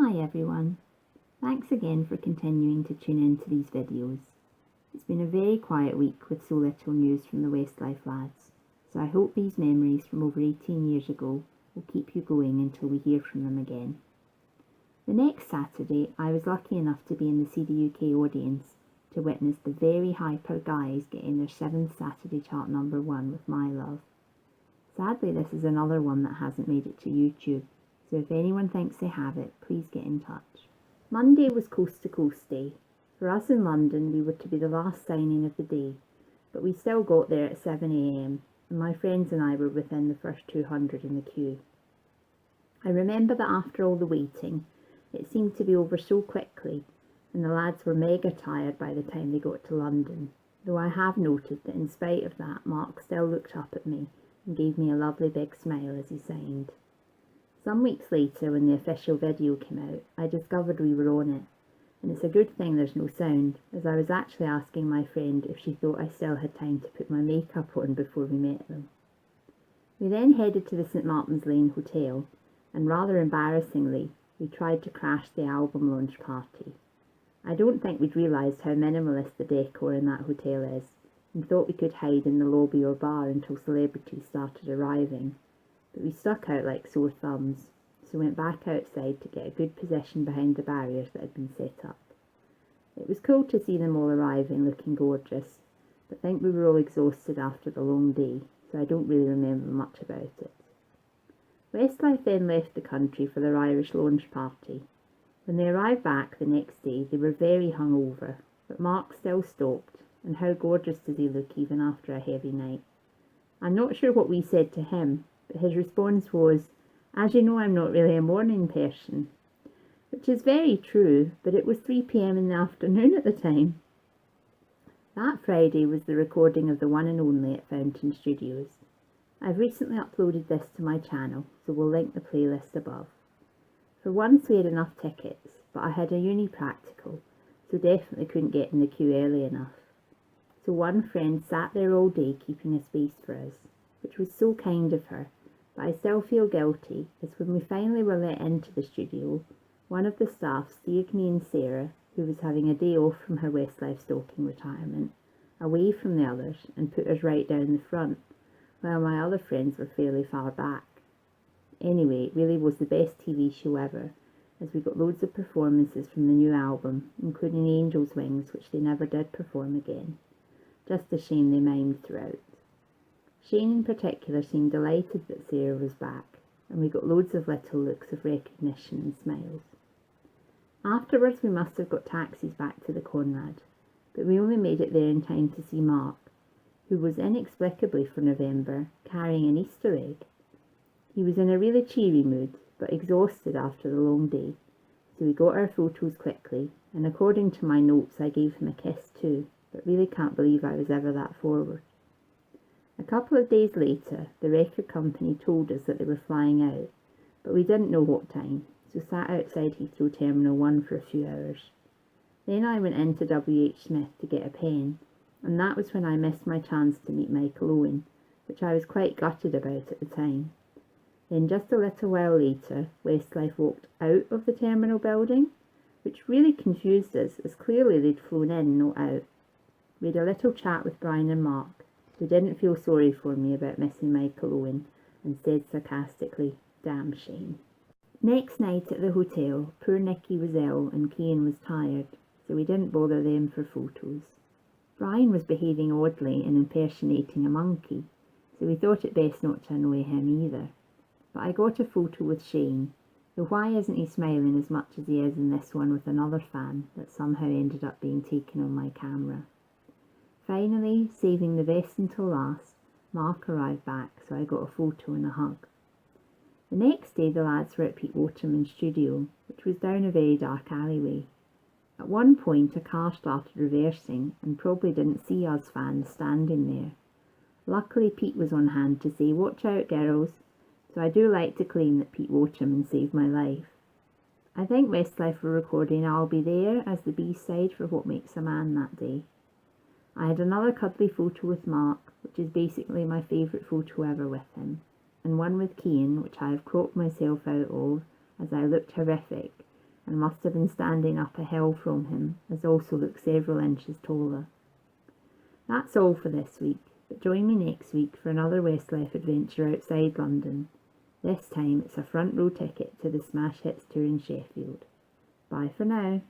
Hi everyone, thanks again for continuing to tune into these videos. It's been a very quiet week with so little news from the Westlife lads, so I hope these memories from over 18 years ago will keep you going until we hear from them again. The next Saturday I was lucky enough to be in the CD UK audience to witness the very hyper guys getting their 7th Saturday chart #1 with My Love. Sadly this is another one that hasn't made it to YouTube, so if anyone thinks they have it, please get in touch. Monday was Coast to Coast Day. For us in London, we were to be the last signing of the day, but we still got there at 7 AM, and my friends and I were within the first 200 in the queue. I remember that after all the waiting, it seemed to be over so quickly, and the lads were mega tired by the time they got to London, though I have noted that in spite of that, Mark still looked up at me and gave me a lovely big smile as he signed. Some weeks later, when the official video came out, I discovered we were on it, and it's a good thing there's no sound, as I was actually asking my friend if she thought I still had time to put my makeup on before we met them. We then headed to the St Martin's Lane Hotel, and rather embarrassingly, we tried to crash the album launch party. I don't think we'd realised how minimalist the decor in that hotel is, and thought we could hide in the lobby or bar until celebrities started arriving. But we stuck out like sore thumbs, so went back outside to get a good position behind the barriers that had been set up. It was cool to see them all arriving looking gorgeous, but I think we were all exhausted after the long day, so I don't really remember much about it. Westlife then left the country for their Irish launch party. When they arrived back the next day, they were very hungover, but Mark still stopped, and how gorgeous does he look even after a heavy night. I'm not sure what we said to him, but his response was, "As you know, I'm not really a morning person," which is very true, but it was 3 PM in the afternoon at the time. That Friday was the recording of the one and only at Fountain Studios. I've recently uploaded this to my channel, so we'll link the playlist above. For once we had enough tickets, but I had a uni practical, so definitely couldn't get in the queue early enough. So one friend sat there all day keeping a space for us, which was so kind of her, but I still feel guilty as when we finally were let into the studio, one of the staff steered me and Sarah, who was having a day off from her Westlife stalking retirement, away from the others and put us right down the front, while my other friends were fairly far back. Anyway, it really was the best TV show ever, as we got loads of performances from the new album, including Angel's Wings, which they never did perform again. Just a shame they mimed throughout. Shane in particular seemed delighted that Sarah was back, and we got loads of little looks of recognition and smiles. Afterwards we must have got taxis back to the Conrad, but we only made it there in time to see Mark, who was inexplicably for November carrying an Easter egg. He was in a really cheery mood, but exhausted after the long day, so we got our photos quickly, and according to my notes I gave him a kiss too, but really can't believe I was ever that forward. A couple of days later, the record company told us that they were flying out, but we didn't know what time, so sat outside Heathrow Terminal 1 for a few hours. Then I went into WH Smith to get a pen, and that was when I missed my chance to meet Michael Owen, which I was quite gutted about at the time. Then just a little while later, Westlife walked out of the terminal building, which really confused us, as clearly they'd flown in, not out. We had a little chat with Brian and Mark, who didn't feel sorry for me about missing Michael Owen, and said sarcastically, "Damn shame." Next night at the hotel, poor Nicky was ill and Cian was tired, so we didn't bother them for photos. Brian was behaving oddly and impersonating a monkey, so we thought it best not to annoy him either. But I got a photo with Shane, though why isn't he smiling as much as he is in this one with another fan that somehow ended up being taken on my camera. Finally, saving the best until last, Mark arrived back, so I got a photo and a hug. The next day the lads were at Pete Waterman's studio, which was down a very dark alleyway. At one point a car started reversing and probably didn't see us fans standing there. Luckily Pete was on hand to say, "Watch out girls," so I do like to claim that Pete Waterman saved my life. I think Westlife were recording "I'll Be There" as the B-side for What Makes a Man that day. I had another cuddly photo with Mark, which is basically my favourite photo ever with him, and one with Cian, which I have cropped myself out of as I looked horrific, and must have been standing up a hill from him, as also looked several inches taller. That's all for this week, but join me next week for another Westlife adventure outside London. This time it's a front row ticket to the Smash Hits tour in Sheffield. Bye for now.